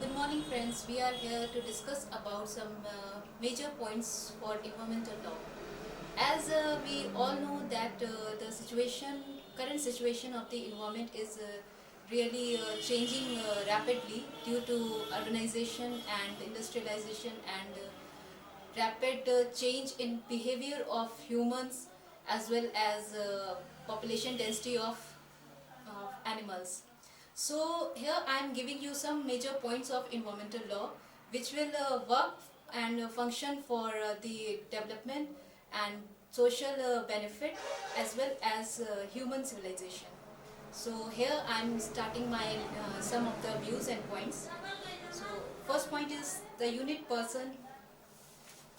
Good morning friends, we are here to discuss about some major points for environmental law. As we all know that current situation of the environment is really changing rapidly due to urbanization and industrialization and rapid change in behavior of humans as well as population density of animals. So here I am giving you some major points of environmental law which will work and function for the development and social benefit as well as human civilization. So here I am starting my some of the views and points. So first point is the unit person.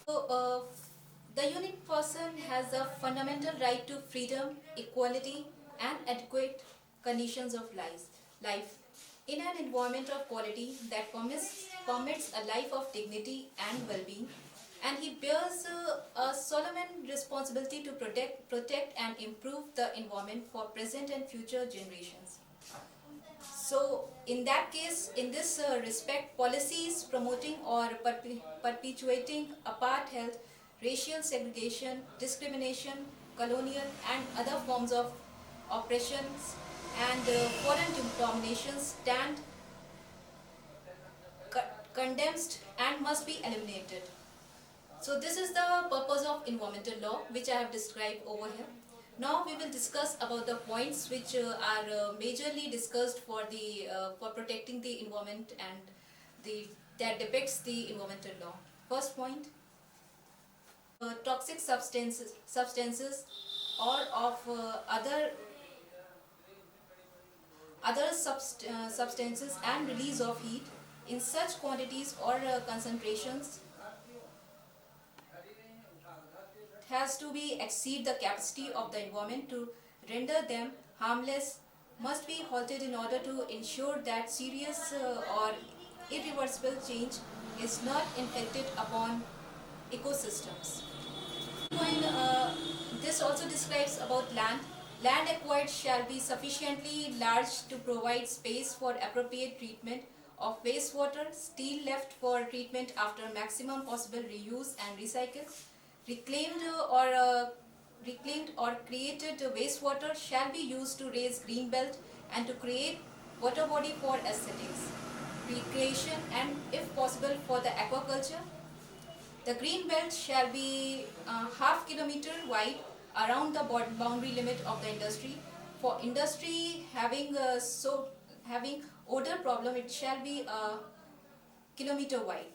So the unique person has a fundamental right to freedom, equality, and adequate conditions of life in an environment of quality that permits a life of dignity and well-being, and he bears a solemn responsibility to protect and improve the environment for present and future generations. So, in that case, in this respect, policies promoting or perpetuating apartheid, racial segregation, discrimination, colonial and other forms of oppressions and foreign dominations stand condemned and must be eliminated. So this is the purpose of environmental law which I have described over here. Now we will discuss about the points which are majorly discussed for protecting the environment and the that depicts the environmental law. First point, toxic substances or of other substances and release of heat in such quantities or concentrations has to be exceed the capacity of the environment to render them harmless must be halted in order to ensure that serious or irreversible change is not inflicted upon ecosystems. This also describes about land. Land acquired shall be sufficiently large to provide space for appropriate treatment of wastewater, steel left for treatment after maximum possible reuse and recycle. Reclaimed reclaimed or created wastewater shall be used to raise green belt and to create water body for aesthetics, recreation and if possible for the aquaculture. The green belt shall be half kilometer wide around the boundary limit of the industry. For industry having odor problem, it shall be a kilometer wide.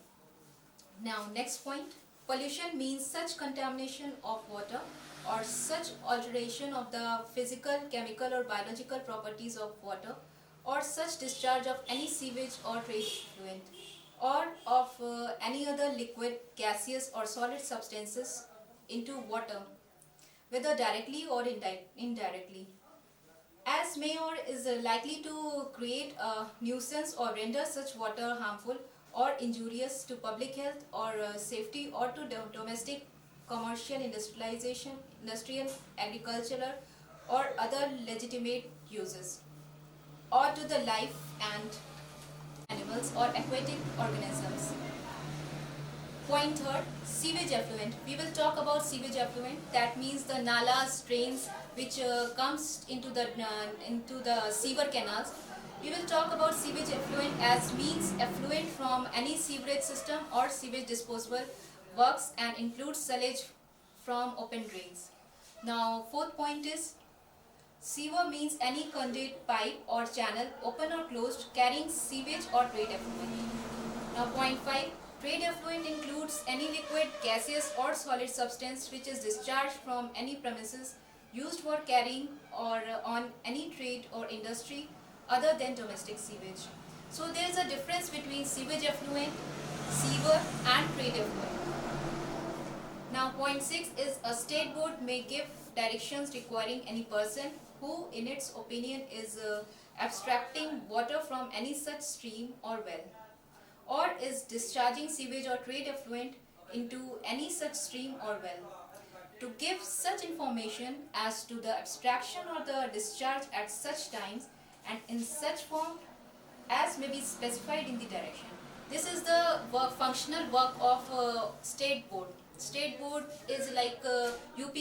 Now next point, pollution means such contamination of water or such alteration of the physical, chemical or biological properties of water or such discharge of any sewage or trade effluent or of any other liquid, gaseous or solid substances into water, whether directly or indirectly, as may or is likely to create a nuisance or render such water harmful or injurious to public health or safety or to domestic, commercial, industrial, agricultural or other legitimate uses, or to the life and animals or aquatic organisms. Point third, sewage effluent. We will talk about sewage effluent. That means the nalas, drains, which comes into the sewer canals. We will talk about sewage effluent as means effluent from any sewerage system or sewage disposal works and includes sewage from open drains. Now, fourth point is sewer means any conduit, pipe or channel, open or closed, carrying sewage or trade effluent. Now point 5, trade effluent includes any liquid, gaseous or solid substance which is discharged from any premises used for carrying or on any trade or industry other than domestic sewage. So there is a difference between sewage effluent, sewer and trade effluent. Now point 6 is a state board may give directions requiring any person who in its opinion is abstracting water from any such stream or well, or is discharging sewage or trade effluent into any such stream or well, to give such information as to the abstraction or the discharge at such times and in such form as may be specified in the direction. This is the functional work of state board. State board is like UP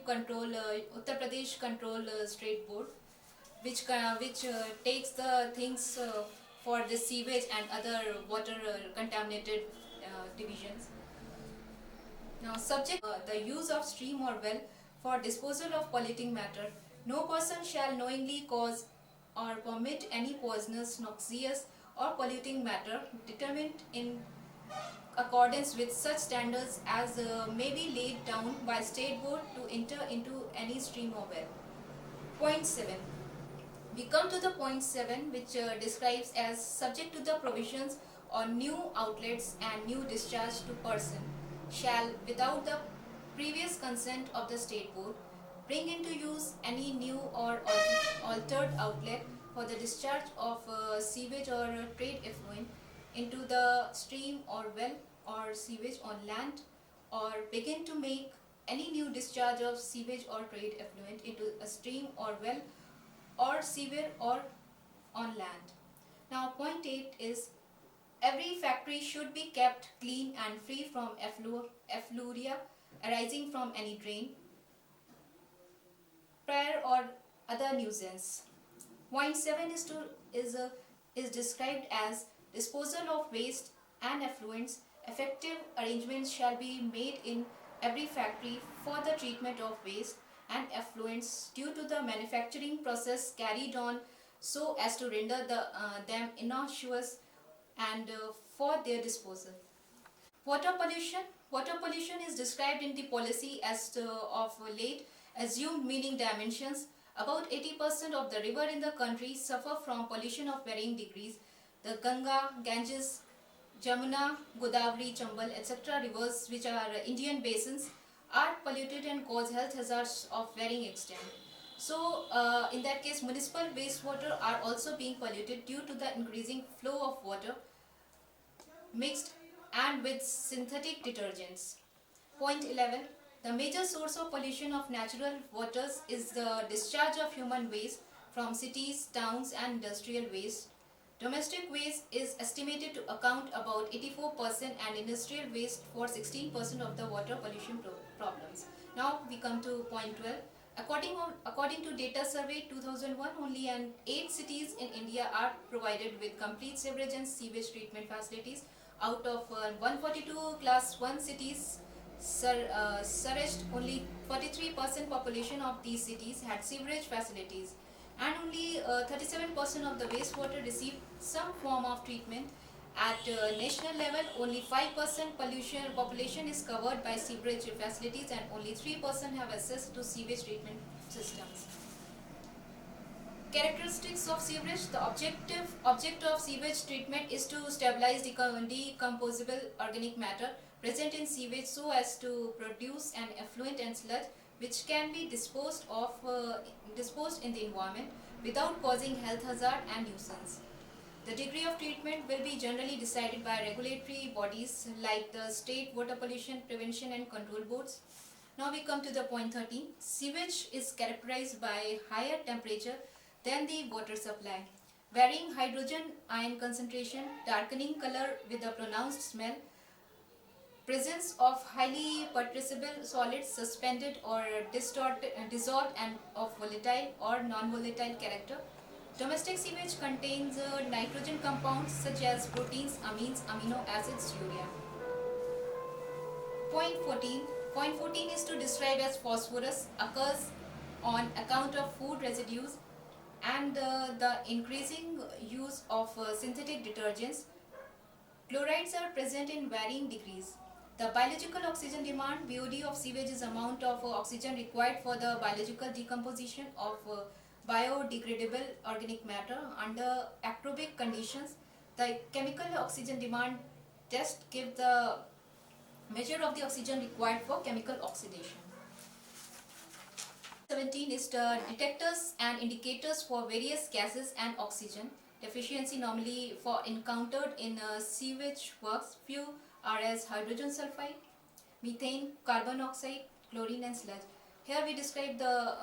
control, Uttar Pradesh control state board, which takes the things for the sewage and other water contaminated divisions. Now, subject the use of stream or well for disposal of polluting matter. No person shall knowingly cause or permit any poisonous, noxious, or polluting matter determined in accordance with such standards as may be laid down by state board to enter into any stream or well. Point 7. We come to the point 7, which describes as subject to the provisions on new outlets and new discharge to person shall, without the previous consent of the state board, bring into use any new or altered outlet for the discharge of sewage or trade effluent into the stream or well or sewage on land, or begin to make any new discharge of sewage or trade effluent into a stream or well or sewer or on land. Now, point 8 is every factory should be kept clean and free from effluria arising from any drain, prayer or other nuisance. Point 7 is described as disposal of waste and effluents. Effective arrangements shall be made in every factory for the treatment of waste and effluents due to the manufacturing process carried on so as to render them innocuous and for their disposal. Water pollution. Water pollution is described in the policy as of late assumed meaning dimensions. About 80% of the river in the country suffer from pollution of varying degrees. The Ganga, Ganges, Jamuna, Godavari, Chambal, etc. rivers, which are Indian basins, are polluted and cause health hazards of varying extent. So, in that case, municipal wastewater are also being polluted due to the increasing flow of water mixed and with synthetic detergents. Point 11. The major source of pollution of natural waters is the discharge of human waste from cities, towns and industrial waste. Domestic waste is estimated to account about 84% and industrial waste for 16% of the water pollution problems. Now we come to point 12. According to data survey 2001, only 8 cities in India are provided with complete sewerage and sewage treatment facilities. Out of 142 class 1 cities surged, only 43% population of these cities had sewerage facilities, and only 37% of the wastewater received some form of treatment. At national level, only 5% population is covered by sewerage facilities and only 3% have access to sewage treatment systems. Characteristics of sewerage. The object of sewage treatment is to stabilize decomposable organic matter present in sewage so as to produce an effluent and sludge which can be disposed in the environment without causing health hazard and nuisance. The degree of treatment will be generally decided by regulatory bodies like the State Water Pollution Prevention and Control Boards. Now we come to the point 13. Sewage is characterized by higher temperature than the water supply, varying hydrogen ion concentration, darkening color with a pronounced smell, presence of highly putrescible solids suspended or dissolved and of volatile or non-volatile character. Domestic sewage contains nitrogen compounds such as proteins, amines, amino acids, urea. Point 14. Point 14 is to describe as phosphorus occurs on account of food residues and the increasing use of synthetic detergents. Chlorides are present in varying degrees. The biological oxygen demand (BOD) of sewage is amount of oxygen required for the biological decomposition of biodegradable organic matter under aerobic conditions. The chemical oxygen demand test give the measure of the oxygen required for chemical oxidation. 17 is the detectors and indicators for various gases and oxygen deficiency normally encountered in sewage works. Few are as hydrogen sulfide, methane, carbon dioxide, chlorine and sludge. Here we describe the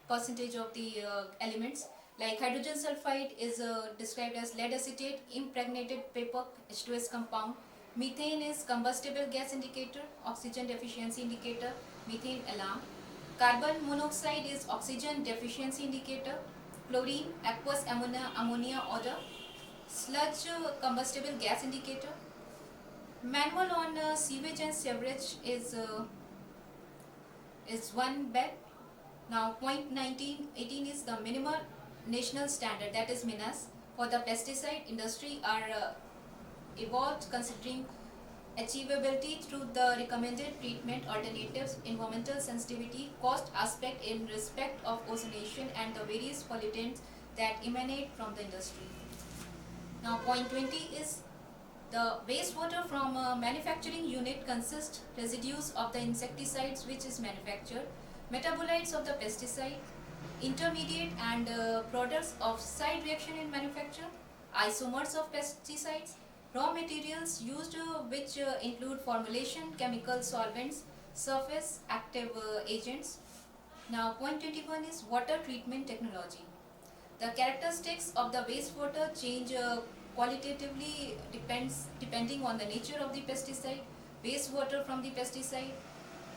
percentage of the elements. Like hydrogen sulfide is described as lead acetate impregnated paper H2S compound. Methane is combustible gas indicator, oxygen deficiency indicator, methane alarm. Carbon monoxide is oxygen deficiency indicator. Chlorine, aqueous ammonia odor. Sludge, combustible gas indicator. Manual on sewage and sewerage is one bed. Now point 1918 is the minimal national standard, that is MINAS, for the pesticide industry are evolved considering achievability through the recommended treatment alternatives, environmental sensitivity, cost aspect in respect of ozonation and the various pollutants that emanate from the industry. Now point 20 is the wastewater from a manufacturing unit consists residues of the insecticides which is manufactured, metabolites of the pesticide, intermediate and products of side reaction in manufacture, isomers of pesticides, raw materials used which include formulation, chemical solvents, surface active agents. Now point 21 is water treatment technology. The characteristics of the wastewater change qualitatively depending on the nature of the pesticide. Wastewater from the pesticide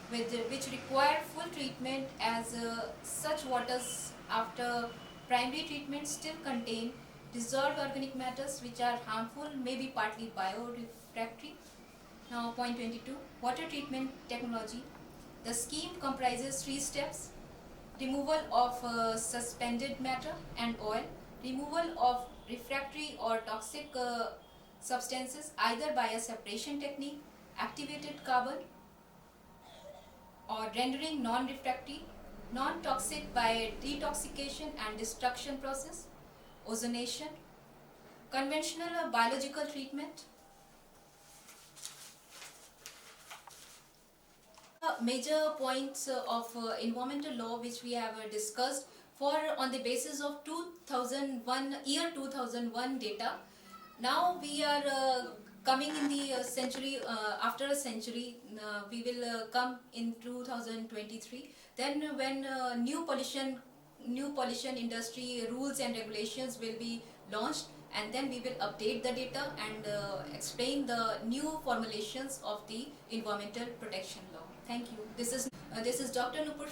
which require full treatment as such waters after primary treatment still contain dissolved organic matters which are harmful, may be partly biorefractory. Now point 22, water treatment technology. The scheme comprises 3 steps: removal of suspended matter and oil, removal of refractory or toxic substances either by a separation technique, activated carbon, or rendering non-refractory, non-toxic by detoxification and destruction process, ozonation, conventional biological treatment. Major points of environmental law which we have discussed for on the basis of 2001 data. Now we are coming in the century, after a century we will come in 2023, then when new pollution industry rules and regulations will be launched, and then we will update the data and explain the new formulations of the environmental protection law. Thank you. This is Dr. Nupur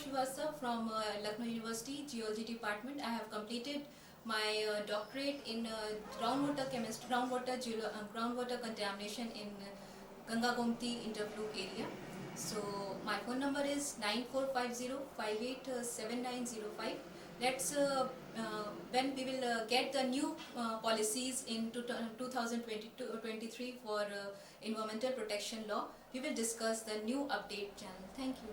from Lucknow University Geology Department. I have completed my doctorate in groundwater chemistry, groundwater contamination in Ganga Gomti interflow area. So my phone number is 9450587905. Let's when we will get the new policies in 2023 for environmental protection law, we will discuss the new update channel. Thank you.